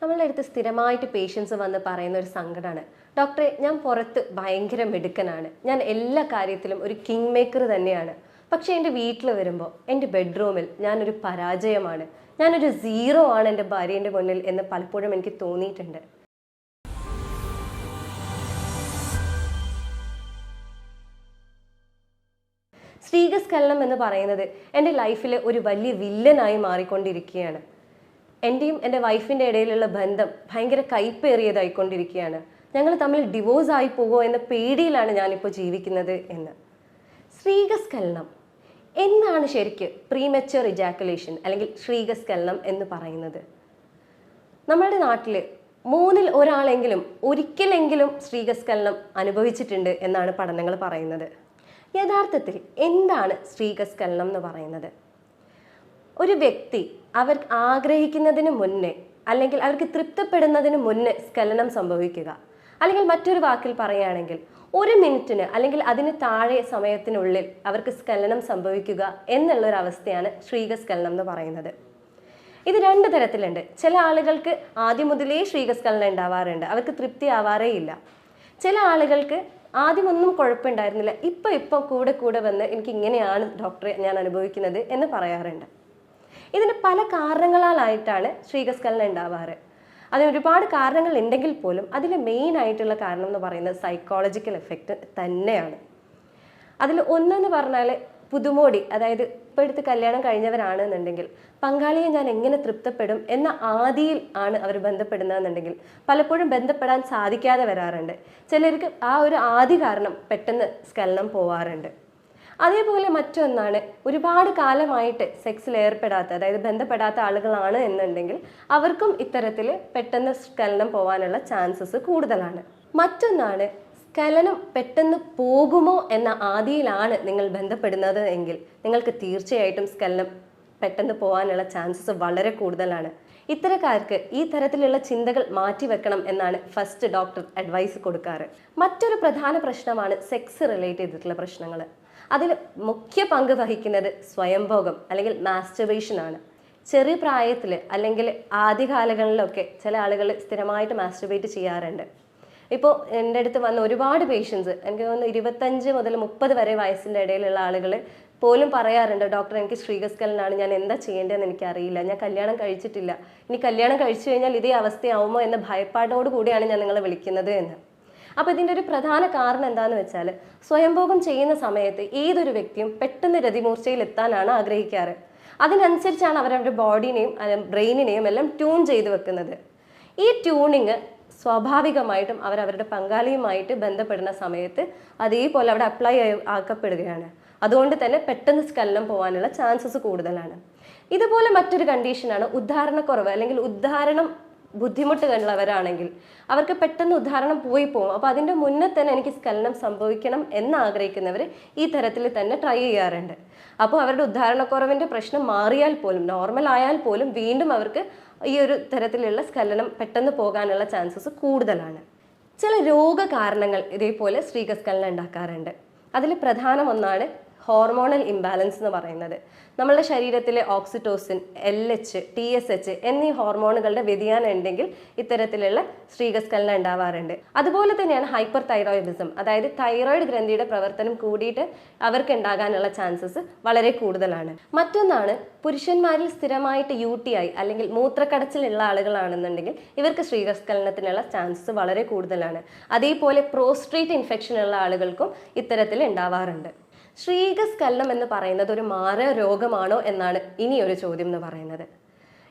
നമ്മളുടെ അടുത്ത് സ്ഥിരമായിട്ട് പേഷ്യൻസ് വന്ന് പറയുന്ന ഒരു സങ്കടമാണ്, ഡോക്ടറെ ഞാൻ പുറത്ത് ഭയങ്കര മിടുക്കനാണ്, ഞാൻ എല്ലാ കാര്യത്തിലും ഒരു കിങ് മേക്കർ തന്നെയാണ്, പക്ഷേ എൻ്റെ വീട്ടിൽ വരുമ്പോൾ എൻ്റെ ബെഡ്റൂമിൽ ഞാനൊരു പരാജയമാണ്, ഞാനൊരു സീറോ ആണ് എൻ്റെ ഭാര്യേൻ്റെ മുന്നിൽ എന്ന് പലപ്പോഴും എനിക്ക് തോന്നിയിട്ടുണ്ട്. സ്ത്രീകസ്ഖലനം എന്ന് പറയുന്നത് എൻ്റെ ലൈഫിൽ ഒരു വലിയ വില്ലനായി മാറിക്കൊണ്ടിരിക്കുകയാണ്. എൻ്റെയും എൻ്റെ വൈഫിൻ്റെ ഇടയിലുള്ള ബന്ധം ഭയങ്കര കയ്പേറിയതായിക്കൊണ്ടിരിക്കുകയാണ്. ഞങ്ങൾ തമ്മിൽ ഡിവോഴ്സ് ആയി പോകുമോ എന്ന പേടിയിലാണ് ഞാനിപ്പോൾ ജീവിക്കുന്നത് എന്ന്. സ്ത്രീകസ്ഖലനം എന്താണ് ശരിക്ക് പ്രീമച്വർ ഇജാക്കുലേഷൻ അല്ലെങ്കിൽ സ്ത്രീകസ്ഖലനം എന്ന് പറയുന്നത്? നമ്മുടെ നാട്ടിൽ 3-ൽ ഒരാളെങ്കിലും ഒരിക്കലെങ്കിലും സ്ത്രീകസ്ഖലനം അനുഭവിച്ചിട്ടുണ്ട് എന്നാണ് പഠനങ്ങൾ പറയുന്നത്. യഥാർത്ഥത്തിൽ എന്താണ് സ്ത്രീകസ്ഖലനം എന്ന് പറയുന്നത്? ഒരു വ്യക്തി അവർ ആഗ്രഹിക്കുന്നതിന് മുന്നേ അല്ലെങ്കിൽ അവർക്ക് തൃപ്തിപ്പെടുന്നതിന് മുന്നേ സ്ഖലനം സംഭവിക്കുക, അല്ലെങ്കിൽ മറ്റൊരു വാക്കിൽ പറയുകയാണെങ്കിൽ 1 മിനിറ്റിന് അല്ലെങ്കിൽ അതിന് താഴെ സമയത്തിനുള്ളിൽ അവർക്ക് സ്ഖലനം സംഭവിക്കുക എന്നുള്ളൊരവസ്ഥയാണ് സ്ത്രീകസ്ഖലനം എന്ന് പറയുന്നത്. ഇത് 2 തരത്തിലുണ്ട്. ചില ആളുകൾക്ക് ആദ്യം മുതലേ സ്ത്രീകസ്ഖലനം ഉണ്ടാവാറുണ്ട്, അവർക്ക് തൃപ്തി ആവാറേ ഇല്ല. ചില ആളുകൾക്ക് ആദ്യമൊന്നും കുഴപ്പമുണ്ടായിരുന്നില്ല, ഇപ്പം കൂടെ വന്ന് എനിക്ക് ഇങ്ങനെയാണ് ഡോക്ടറെ ഞാൻ അനുഭവിക്കുന്നത് എന്ന് പറയാറുണ്ട്. ഇതിന് പല കാരണങ്ങളാലായിട്ടാണ് സ്ത്രീകസ്ഖലനം ഉണ്ടാവാറ്. അതിന് ഒരുപാട് കാരണങ്ങൾ ഉണ്ടെങ്കിൽ പോലും അതിൽ മെയിൻ ആയിട്ടുള്ള കാരണം എന്ന് പറയുന്നത് സൈക്കോളജിക്കൽ എഫക്റ്റ് തന്നെയാണ്. അതിൽ ഒന്നെന്ന് പറഞ്ഞാൽ പുതുമോടി, അതായത് ഇപ്പോൾ എടുത്ത് കല്യാണം കഴിഞ്ഞവരാണെന്നുണ്ടെങ്കിൽ പങ്കാളിയെ ഞാൻ എങ്ങനെ തൃപ്തപ്പെടും എന്ന ആദിയിൽ ആണ് അവർ ബന്ധപ്പെടുന്നതെന്നുണ്ടെങ്കിൽ പലപ്പോഴും ബന്ധപ്പെടാൻ സാധിക്കാതെ വരാറുണ്ട്. ചിലർക്ക് ആ ഒരു ആദി കാരണം പെട്ടെന്ന് സ്ഖലനം പോവാറുണ്ട്. അതേപോലെ മറ്റൊന്നാണ്, ഒരുപാട് കാലമായിട്ട് സെക്സിൽ ഏർപ്പെടാത്ത, അതായത് ബന്ധപ്പെടാത്ത ആളുകളാണ് എന്നുണ്ടെങ്കിൽ അവർക്കും ഇത്തരത്തിൽ പെട്ടെന്ന് സ്ഖലനം പോകാനുള്ള ചാൻസസ് കൂടുതലാണ്. മറ്റൊന്നാണ്, സ്ഖലനം പെട്ടെന്ന് പോകുമോ എന്ന ആദിയിലാണ് നിങ്ങൾ ബന്ധപ്പെടുന്നത് എങ്കിൽ നിങ്ങൾക്ക് തീർച്ചയായിട്ടും സ്ഖലനം പെട്ടെന്ന് പോകാനുള്ള ചാൻസസ് വളരെ കൂടുതലാണ്. ഇത്തരക്കാർക്ക് ഈ തരത്തിലുള്ള ചിന്തകൾ മാറ്റിവെക്കണം എന്നാണ് ഫസ്റ്റ് ഡോക്ടർ അഡ്വൈസ് കൊടുക്കാറ്. മറ്റൊരു പ്രധാന പ്രശ്നമാണ് സെക്സ് റിലേറ്റ് ചെയ്തിട്ടുള്ള പ്രശ്നങ്ങൾ. അതിൽ മുഖ്യ പങ്ക് വഹിക്കുന്നത് സ്വയംഭോഗം അല്ലെങ്കിൽ മാസ്റ്റർബേഷൻ ആണ്. ചെറിയ പ്രായത്തിൽ അല്ലെങ്കിൽ ആദ്യകാലങ്ങളിലൊക്കെ ചില ആളുകൾ സ്ഥിരമായിട്ട് മാസ്റ്റർബേറ്റ് ചെയ്യാറുണ്ട്. ഇപ്പോൾ എൻ്റെ അടുത്ത് വന്ന ഒരുപാട് പേഷ്യൻസ്, എനിക്ക് തോന്നുന്നു 25 മുതൽ 30 വരെ വയസ്സിൻ്റെ ഇടയിലുള്ള ആളുകൾ പോലും പറയാറുണ്ട്, ഡോക്ടർ എനിക്ക് സ്ത്രീകസ്ഖലനാണ്, ഞാൻ എന്താ ചെയ്യേണ്ടതെന്ന് എനിക്കറിയില്ല, ഞാൻ കല്യാണം കഴിച്ചിട്ടില്ല, ഇനി കല്യാണം കഴിച്ചു കഴിഞ്ഞാൽ ഇതേ അവസ്ഥയാവുമോ എന്ന ഭയപ്പാടോട് കൂടിയാണ് ഞാൻ നിങ്ങളെ വിളിക്കുന്നത് എന്ന്. അപ്പോൾ ഇതിൻ്റെ ഒരു പ്രധാന കാരണം എന്താണെന്ന് വെച്ചാൽ, സ്വയംഭോഗം ചെയ്യുന്ന സമയത്ത് ഏതൊരു വ്യക്തിയും പെട്ടെന്ന് രതിമൂർച്ചയിൽ എത്താനാണ് ആഗ്രഹിക്കാറ്. അതിനനുസരിച്ചാണ് അവരവരുടെ ബോഡിനെയും ബ്രെയിനിനെയും എല്ലാം ട്യൂൺ ചെയ്ത് വെക്കുന്നത്. ഈ ട്യൂണിങ് സ്വാഭാവികമായിട്ടും അവരവരുടെ പങ്കാളിയുമായിട്ട് ബന്ധപ്പെടുന്ന സമയത്ത് അതേപോലെ അവിടെ അപ്ലൈ ആക്കപ്പെടുകയാണ്. അതുകൊണ്ട് തന്നെ പെട്ടെന്ന് സ്ഖലനം പോകാനുള്ള ചാൻസസ് കൂടുതലാണ്. ഇതുപോലെ മറ്റൊരു കണ്ടീഷനാണ് ഉദ്ധാരണക്കുറവ്, അല്ലെങ്കിൽ ഉദ്ധാരണം ബുദ്ധിമുട്ടുള്ളവരാണെങ്കിൽ അവർക്ക് പെട്ടെന്ന് ഉദ്ധാരണം പോയി പോകും. അപ്പോൾ അതിൻ്റെ മുന്നേ തന്നെ എനിക്ക് സ്ഖലനം സംഭവിക്കണം എന്നാഗ്രഹിക്കുന്നവർ ഈ തരത്തിൽ തന്നെ ട്രൈ ചെയ്യാറുണ്ട്. അപ്പോൾ അവരുടെ ഉദ്ധാരണക്കുറവിൻ്റെ പ്രശ്നം മാറിയാൽ പോലും, നോർമൽ ആയാൽ പോലും വീണ്ടും അവർക്ക് ഈ ഒരു തരത്തിലുള്ള സ്ഖലനം പെട്ടെന്ന് പോകാനുള്ള ചാൻസസ് കൂടുതലാണ്. ചില രോഗകാരണങ്ങൾ ഇതേപോലെ സ്ത്രീകസ്ഖലനം ഉണ്ടാക്കാറുണ്ട്. അതിൽ പ്രധാനം ഒന്നാണ് ഹോർമോണൽ ഇംബാലൻസ് എന്ന് പറയുന്നത്. നമ്മളുടെ ശരീരത്തിലെ ഓക്സിറ്റോസിൻ, LH, TSH എന്നീ ഹോർമോണുകളുടെ വ്യതിയാനം ഉണ്ടെങ്കിൽ ഇത്തരത്തിലുള്ള സ്ത്രീകസ്ഖലനം ഉണ്ടാവാറുണ്ട്. അതുപോലെ തന്നെയാണ് ഹൈപ്പർ തൈറോയിഡിസം, അതായത് തൈറോയിഡ് ഗ്രന്ഥിയുടെ പ്രവർത്തനം കൂടിയിട്ട് അവർക്ക് ഉണ്ടാകാനുള്ള ചാൻസസ് വളരെ കൂടുതലാണ്. മറ്റൊന്നാണ്, പുരുഷന്മാരിൽ സ്ഥിരമായിട്ട് UTI അല്ലെങ്കിൽ മൂത്രക്കടച്ചിലുള്ള ആളുകളാണെന്നുണ്ടെങ്കിൽ ഇവർക്ക് സ്ത്രീകസ്ഖലനത്തിനുള്ള ചാൻസസ് വളരെ കൂടുതലാണ്. അതേപോലെ പ്രോസ്ട്രേറ്റ് ഇൻഫെക്ഷൻ ഉള്ള ആളുകൾക്കും ഇത്തരത്തിൽ ഉണ്ടാവാറുണ്ട്. സ്ത്രീകസ്ഖലനം എന്ന് പറയുന്നത് ഒരു മാരക രോഗമാണോ എന്നാണ് ഇനിയൊരു ചോദ്യം എന്ന് പറയുന്നത്.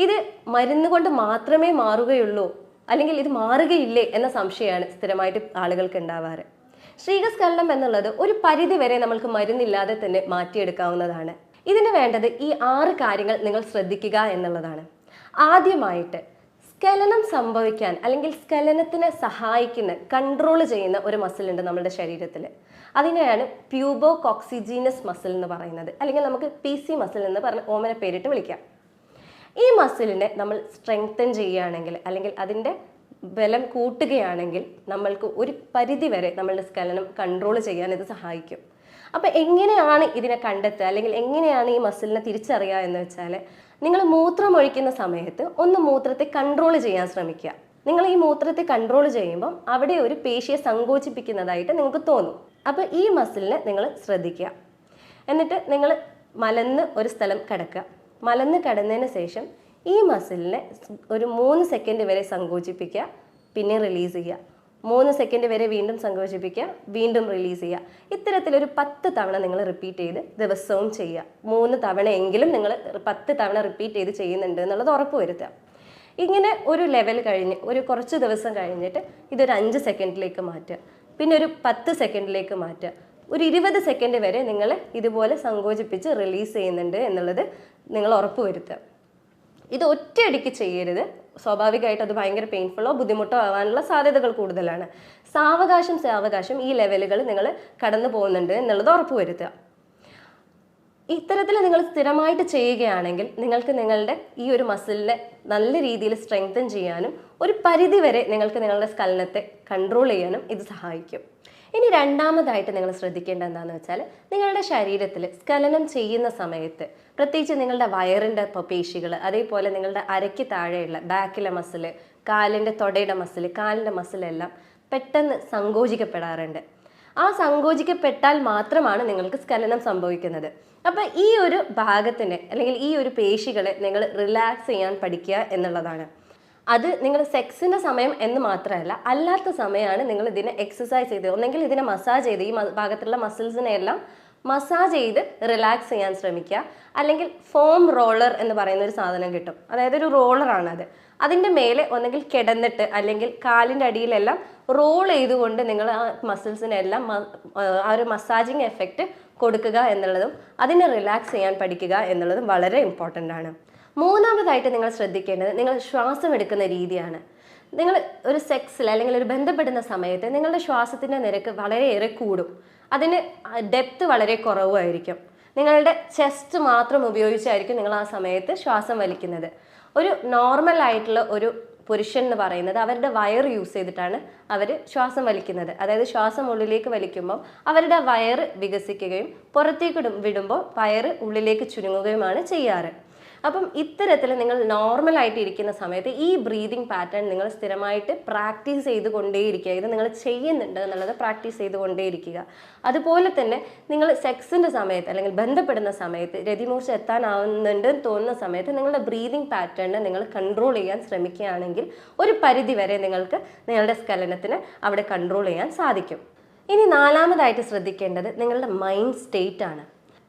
ഇത് മരുന്ന് കൊണ്ട് മാത്രമേ മാറുകയുള്ളൂ, അല്ലെങ്കിൽ ഇത് മാറുകയില്ലേ എന്ന സംശയമാണ് സ്ഥിരമായിട്ട് ആളുകൾക്ക് ഉണ്ടാവാറ്. സ്ത്രീകസ്ഖലനം എന്നുള്ളത് ഒരു പരിധി വരെ നമ്മൾക്ക് മരുന്നില്ലാതെ തന്നെ മാറ്റിയെടുക്കാവുന്നതാണ്. ഇതിന് വേണ്ടത് ഈ 6 കാര്യങ്ങൾ നിങ്ങൾ ശ്രദ്ധിക്കുക എന്നുള്ളതാണ്. ആദ്യമായിട്ട്, സ്ഖലനം സംഭവിക്കാൻ അല്ലെങ്കിൽ സ്ഖലനത്തിനെ സഹായിക്കുന്ന, കൺട്രോൾ ചെയ്യുന്ന ഒരു മസിൽ ഉണ്ട് നമ്മുടെ ശരീരത്തിൽ. അതിനെയാണ് പ്യൂബോകോക്സിജീനസ് മസിൽ എന്ന് പറയുന്നത്, അല്ലെങ്കിൽ നമുക്ക് PC മസിൽ എന്ന് പറഞ്ഞ് ഓമന പേരിട്ട് വിളിക്കാം. ഈ മസിലിനെ നമ്മൾ സ്ട്രെങ്തൻ ചെയ്യുകയാണെങ്കിൽ, അല്ലെങ്കിൽ അതിൻ്റെ ബലം കൂട്ടുകയാണെങ്കിൽ നമ്മൾക്ക് ഒരു പരിധി വരെ നമ്മളുടെ സ്ഖലനം കൺട്രോൾ ചെയ്യാൻ ഇത് സഹായിക്കും. അപ്പോൾ എങ്ങനെയാണ് ഇതിനെ കണ്ടെത്തുക, അല്ലെങ്കിൽ എങ്ങനെയാണ് ഈ മസിലിനെ തിരിച്ചറിയുക എന്ന് വെച്ചാൽ, നിങ്ങൾ മൂത്രം ഒഴിക്കുന്ന സമയത്ത് ഒന്ന് മൂത്രത്തെ കൺട്രോൾ ചെയ്യാൻ ശ്രമിക്കുക. നിങ്ങൾ ഈ മൂത്രത്തെ കൺട്രോൾ ചെയ്യുമ്പോൾ അവിടെ ഒരു പേശിയെ സങ്കോചിപ്പിക്കുന്നതായിട്ട് നിങ്ങൾക്ക് തോന്നും. അപ്പോൾ ഈ മസിലിനെ നിങ്ങൾ ശ്രദ്ധിക്കുക. എന്നിട്ട് നിങ്ങൾ മലന്ന് ഒരു സ്ഥലം കിടക്കുക. മലന്ന് കിടന്നതിന് ശേഷം ഈ മസിലിനെ ഒരു 3 സെക്കൻഡ് വരെ സങ്കോചിപ്പിക്കുക, പിന്നെ റിലീസ് ചെയ്യുക. 3 സെക്കൻഡ് വരെ വീണ്ടും സങ്കോചിപ്പിക്കുക, വീണ്ടും റിലീസ് ചെയ്യുക. ഇത്തരത്തിലൊരു 10 തവണ നിങ്ങൾ റിപ്പീറ്റ് ചെയ്ത് ദിവസവും ചെയ്യുക. 3 തവണയെങ്കിലും നിങ്ങൾ 10 തവണ റിപ്പീറ്റ് ചെയ്ത് ചെയ്യുന്നുണ്ട് എന്നുള്ളത് ഉറപ്പ് വരുത്തുക. ഇങ്ങനെ ഒരു ലെവൽ കഴിഞ്ഞ് ഒരു കുറച്ച് ദിവസം കഴിഞ്ഞിട്ട് ഇതൊരു 5 സെക്കൻഡിലേക്ക് മാറ്റുക, പിന്നെ ഒരു 10 സെക്കൻഡിലേക്ക് മാറ്റുക. ഒരു 20 സെക്കൻഡ് വരെ നിങ്ങൾ ഇതുപോലെ സങ്കോചിപ്പിച്ച് റിലീസ് ചെയ്യുന്നുണ്ട് എന്നുള്ളത് നിങ്ങൾ ഉറപ്പ് വരുത്തുക. ഇത് ഒറ്റയടിക്ക് ചെയ്യരുത്. സ്വാഭാവികമായിട്ട് അത് ഭയങ്കര പെയിൻഫുള്ളോ ബുദ്ധിമുട്ടോ ആവാനുള്ള സാധ്യതകൾ കൂടുതലാണ്. സാവകാശം ഈ ലെവലുകൾ നിങ്ങൾ കടന്നു പോകുന്നുണ്ട് എന്നുള്ളത് ഉറപ്പ് വരുത്തുക. ഇത്തരത്തിൽ നിങ്ങൾ സ്ഥിരമായിട്ട് ചെയ്യുകയാണെങ്കിൽ നിങ്ങൾക്ക് നിങ്ങളുടെ ഈ ഒരു മസിലിനെ നല്ല രീതിയിൽ സ്ട്രെങ്തൻ ചെയ്യാനും ഒരു പരിധി വരെ നിങ്ങൾക്ക് നിങ്ങളുടെ സ്കലനത്തെ കൺട്രോൾ ചെയ്യാനും ഇത് സഹായിക്കും. ഇനി രണ്ടാമതായിട്ട് നിങ്ങൾ ശ്രദ്ധിക്കേണ്ട എന്താണെന്ന് വെച്ചാൽ, നിങ്ങളുടെ ശരീരത്തിൽ സ്കലനം ചെയ്യുന്ന സമയത്ത് പ്രത്യേകിച്ച് നിങ്ങളുടെ വയറിൻ്റെ പേശികൾ, അതേപോലെ നിങ്ങളുടെ അരയ്ക്ക് താഴെയുള്ള ബാക്കിലെ മസിൽ, കാലിൻ്റെ തൊടയുടെ മസിൽ, കാലിൻ്റെ മസിലെല്ലാം പെട്ടെന്ന് സങ്കോചിക്കപ്പെടാറുണ്ട്. ആ സങ്കോചിക്കപ്പെട്ടാൽ മാത്രമാണ് നിങ്ങൾക്ക് സ്കലനം സംഭവിക്കുന്നത്. അപ്പം ഈ ഒരു ഭാഗത്തിനെ അല്ലെങ്കിൽ ഈ ഒരു പേശികളെ നിങ്ങൾ റിലാക്സ് ചെയ്യാൻ പഠിക്കുക എന്നുള്ളതാണ്. അത് നിങ്ങൾ സെക്സിൻ്റെ സമയം എന്ന് മാത്രമല്ല, അല്ലാത്ത സമയമാണ് നിങ്ങൾ ഇതിനെ എക്സസൈസ് ചെയ്ത് ഒന്നെങ്കിൽ ഇതിനെ മസാജ് ചെയ്ത് ഈ ഭാഗത്തുള്ള മസിൽസിനെ എല്ലാം മസാജ് ചെയ്ത് റിലാക്സ് ചെയ്യാൻ ശ്രമിക്കുക. അല്ലെങ്കിൽ ഫോം റോളർ എന്ന് പറയുന്ന ഒരു സാധനം കിട്ടും. അതായത് ഒരു റോളറാണത്. അതിൻ്റെ മേലെ ഒന്നെങ്കിൽ കിടന്നിട്ട് അല്ലെങ്കിൽ കാലിൻ്റെ അടിയിലെല്ലാം റോൾ ചെയ്തുകൊണ്ട് നിങ്ങൾ ആ മസിൽസിനെല്ലാം ആ ഒരു മസാജിങ് എഫക്റ്റ് കൊടുക്കുക എന്നുള്ളതും അതിനെ റിലാക്സ് ചെയ്യാൻ പഠിക്കുക എന്നുള്ളതും വളരെ ഇമ്പോർട്ടൻ്റ് ആണ്. മൂന്നാമതായിട്ട് നിങ്ങൾ ശ്രദ്ധിക്കേണ്ടത് നിങ്ങൾ ശ്വാസം എടുക്കുന്ന രീതിയാണ്. നിങ്ങൾ ഒരു സെക്സിൽ അല്ലെങ്കിൽ ഒരു ബന്ധപ്പെടുന്ന സമയത്ത് നിങ്ങളുടെ ശ്വാസത്തിൻ്റെ നിരക്ക് വളരെയേറെ കൂടും. അതിന് ഡെപ്ത് വളരെ കുറവായിരിക്കും. നിങ്ങളുടെ ചെസ്റ്റ് മാത്രം ഉപയോഗിച്ചായിരിക്കും നിങ്ങൾ ആ സമയത്ത് ശ്വാസം വലിക്കുന്നത്. ഒരു നോർമൽ ആയിട്ടുള്ള ഒരു പുരുഷൻ എന്ന് പറയുന്നത് അവരുടെ വയറ് യൂസ് ചെയ്തിട്ടാണ് അവർ ശ്വാസം വലിക്കുന്നത്. അതായത് ശ്വാസം ഉള്ളിലേക്ക് വലിക്കുമ്പോൾ അവരുടെ വയറ് വികസിക്കുകയും പുറത്തേക്ക് വിടുമ്പോൾ വയറ് ഉള്ളിലേക്ക് ചുരുങ്ങുകയുമാണ് ചെയ്യാറ്. അപ്പം ഇത്തരത്തിൽ നിങ്ങൾ നോർമലായിട്ട് ഇരിക്കുന്ന സമയത്ത് ഈ ബ്രീതിങ് പാറ്റേൺ നിങ്ങൾ സ്ഥിരമായിട്ട് പ്രാക്ടീസ് ചെയ്തുകൊണ്ടേയിരിക്കുക. ഇത് നിങ്ങൾ ചെയ്യുന്നുണ്ട് എന്നുള്ളത് പ്രാക്ടീസ് ചെയ്തുകൊണ്ടേയിരിക്കുക. അതുപോലെ തന്നെ നിങ്ങൾ സെക്സിൻ്റെ സമയത്ത് അല്ലെങ്കിൽ ബന്ധപ്പെടുന്ന സമയത്ത് രതിമൂർച്ച എത്താനാവുന്നുണ്ട് തോന്നുന്ന സമയത്ത് നിങ്ങളുടെ ബ്രീതിങ് പാറ്റേണിനെ നിങ്ങൾ കൺട്രോൾ ചെയ്യാൻ ശ്രമിക്കുകയാണെങ്കിൽ ഒരു പരിധി വരെ നിങ്ങൾക്ക് നിങ്ങളുടെ സ്കലനത്തിന് അവിടെ കൺട്രോൾ ചെയ്യാൻ സാധിക്കും. ഇനി നാലാമതായിട്ട് ശ്രദ്ധിക്കേണ്ടത് നിങ്ങളുടെ മൈൻഡ് സ്റ്റേറ്റ് ആണ്.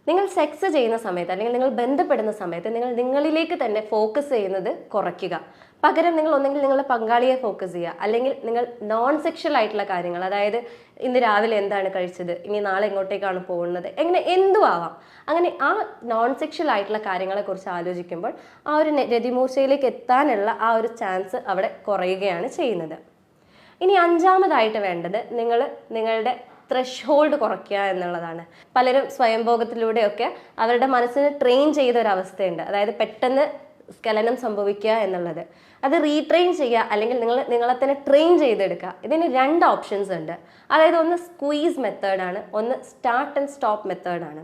നിങ്ങൾ സെക്സ് ചെയ്യുന്ന സമയത്ത് അല്ലെങ്കിൽ നിങ്ങൾ ബന്ധപ്പെടുന്ന സമയത്ത് നിങ്ങൾ നിങ്ങളിലേക്ക് തന്നെ ഫോക്കസ് ചെയ്യുന്നത് കുറയ്ക്കുക. പകരം നിങ്ങൾ ഒന്നെങ്കിൽ നിങ്ങളുടെ പങ്കാളിയെ ഫോക്കസ് ചെയ്യുക, അല്ലെങ്കിൽ നിങ്ങൾ നോൺ സെക്ഷൽ ആയിട്ടുള്ള കാര്യങ്ങൾ, അതായത് ഇന്ന് രാവിലെ എന്താണ് കഴിച്ചത്, ഇനി നാളെ എങ്ങോട്ടേക്കാണ് പോകുന്നത്, എങ്ങനെ എന്തും ആവാം. അങ്ങനെ ആ നോൺ സെക്ഷൽ ആയിട്ടുള്ള കാര്യങ്ങളെക്കുറിച്ച് ആലോചിക്കുമ്പോൾ ആ ഒരു രതിമൂർച്ചയിലേക്ക് എത്താനുള്ള ആ ഒരു ചാൻസ് അവിടെ കുറയുകയാണ് ചെയ്യുന്നത്. ഇനി അഞ്ചാമതായിട്ട് വേണ്ടത് നിങ്ങൾ നിങ്ങളുടെ ത്രഷ് ഹോൾഡ് കുറയ്ക്കുക എന്നുള്ളതാണ്. പലരും സ്വയംഭോഗത്തിലൂടെയൊക്കെ അവരുടെ മനസ്സിന് ട്രെയിൻ ചെയ്ത ഒരവസ്ഥയുണ്ട്. അതായത് പെട്ടെന്ന് സ്കലനം സംഭവിക്കുക എന്നുള്ളത്. അത് റീട്രെയിൻ ചെയ്യുക അല്ലെങ്കിൽ നിങ്ങളെ തന്നെ ട്രെയിൻ ചെയ്തെടുക്കുക. ഇതിന് 2 ഓപ്ഷൻസ് ഉണ്ട്. അതായത് ഒന്ന് സ്ക്വീസ് മെത്തേഡാണ്, ഒന്ന് സ്റ്റാർട്ട് ആൻഡ് സ്റ്റോപ്പ് മെത്തേഡാണ്.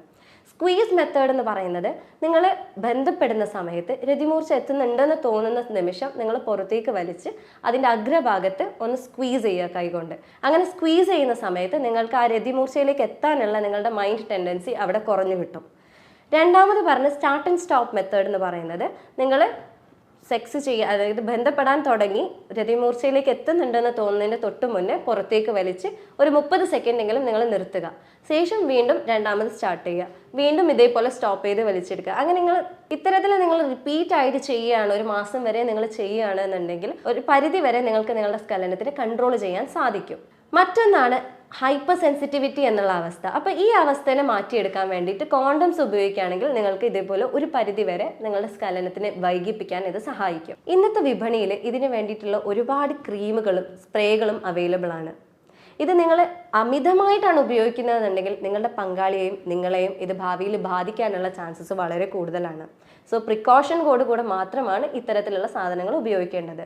സ്ക്വീസ് മെത്തേഡ് എന്ന് പറയുന്നത് നിങ്ങൾ ബന്ധപ്പെടുന്ന സമയത്ത് രതിമൂർച്ച എത്തുന്നുണ്ടെന്ന് തോന്നുന്ന നിമിഷം നിങ്ങൾ പുറത്തേക്ക് വലിച്ച് അതിൻ്റെ അഗ്രഭാഗത്ത് ഒന്ന് സ്ക്വീസ് ചെയ്യുക കൈകൊണ്ട്. അങ്ങനെ സ്ക്വീസ് ചെയ്യുന്ന സമയത്ത് നിങ്ങൾക്ക് ആ രതിമൂർച്ചയിലേക്ക് എത്താനുള്ള നിങ്ങളുടെ മൈൻഡ് ടെൻഡൻസി അവിടെ കുറഞ്ഞു കിട്ടും. രണ്ടാമത് പറഞ്ഞ സ്റ്റാർട്ട് ആൻഡ് സ്റ്റോപ്പ് മെത്തേഡ് എന്ന് പറയുന്നത് നിങ്ങൾ സെക്സ് ചെയ്യുക, അതായത് ബന്ധപ്പെടാൻ തുടങ്ങി രതിമൂർച്ചയിലേക്ക് എത്തുന്നുണ്ടെന്ന് തോന്നുന്നതിൻ്റെ തൊട്ട് മുന്നേ പുറത്തേക്ക് വലിച്ച് ഒരു 30 സെക്കൻഡെങ്കിലും നിങ്ങൾ നിർത്തുക. ശേഷം വീണ്ടും രണ്ടാമത് സ്റ്റാർട്ട് ചെയ്യുക, വീണ്ടും ഇതേപോലെ സ്റ്റോപ്പ് ചെയ്ത് വലിച്ചെടുക്കുക. അങ്ങനെ നിങ്ങൾ ഇത്തരത്തിൽ നിങ്ങൾ റിപ്പീറ്റ് ആയിട്ട് ചെയ്യുകയാണ്, ഒരു മാസം വരെ നിങ്ങൾ ചെയ്യുകയാണെന്നുണ്ടെങ്കിൽ ഒരു പരിധി വരെ നിങ്ങൾക്ക് നിങ്ങളുടെ സ്കലനത്തിന് കൺട്രോൾ ചെയ്യാൻ സാധിക്കും. മറ്റൊന്നാണ് ഹൈപ്പർ സെൻസിറ്റിവിറ്റി എന്നുള്ള അവസ്ഥ. അപ്പോൾ ഈ അവസ്ഥയെ മാറ്റിയെടുക്കാൻ വേണ്ടിയിട്ട് കോണ്ടംസ് ഉപയോഗിക്കുകയാണെങ്കിൽ നിങ്ങൾക്ക് ഇതേപോലെ ഒരു പരിധി വരെ നിങ്ങളുടെ സ്കലനത്തിനെ വൈകിപ്പിക്കാൻ ഇത് സഹായിക്കും. ഇന്നത്തെ വിപണിയിൽ ഇതിന് വേണ്ടിയിട്ടുള്ള ഒരുപാട് ക്രീമുകളും സ്പ്രേകളും അവൈലബിൾ ആണ്. ഇത് നിങ്ങൾ അമിതമായിട്ടാണ് ഉപയോഗിക്കുന്നതെന്നുണ്ടെങ്കിൽ നിങ്ങളുടെ പങ്കാളിയെയും നിങ്ങളെയും ഇത് ഭാവിയിൽ ബാധിക്കാനുള്ള ചാൻസസ് വളരെ കൂടുതലാണ്. സോ പ്രിക്കോഷനോട് കൂടെ മാത്രമാണ് ഇത്തരത്തിലുള്ള സാധനങ്ങൾ ഉപയോഗിക്കേണ്ടത്.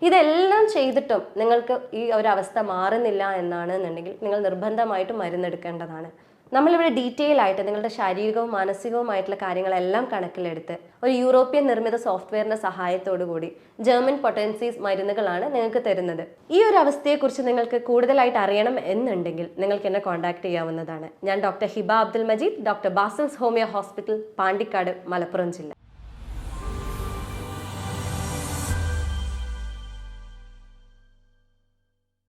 ഇതെല്ലാം ചെയ്തിട്ടും നിങ്ങൾക്ക് ഈ ഒരു അവസ്ഥ മാറുന്നില്ല എന്നാണെന്നുണ്ടെങ്കിൽ നിങ്ങൾ നിർബന്ധമായിട്ടും മരുന്നെടുക്കേണ്ടതാണ്. നമ്മളിവിടെ ഡീറ്റെയിൽ ആയിട്ട് നിങ്ങളുടെ ശാരീരികവും മാനസികവുമായിട്ടുള്ള കാര്യങ്ങളെല്ലാം കണക്കിലെടുത്ത് ഒരു യൂറോപ്യൻ നിർമ്മിത സോഫ്റ്റ്വെയറിന്റെ സഹായത്തോടു കൂടി ജർമ്മൻ പൊട്ടൻസീസ് മരുന്നുകളാണ് നിങ്ങൾക്ക് തരുന്നത്. ഈ ഒരു അവസ്ഥയെക്കുറിച്ച് നിങ്ങൾക്ക് കൂടുതലായിട്ട് അറിയണം എന്നുണ്ടെങ്കിൽ നിങ്ങൾക്ക് എന്നെ കോൺടാക്ട് ചെയ്യാവുന്നതാണ്. ഞാൻ doctor Hiba Abdul Majeed, doctor Basil's homeo hospital, Pandikkad, Malappuram ജില്ല.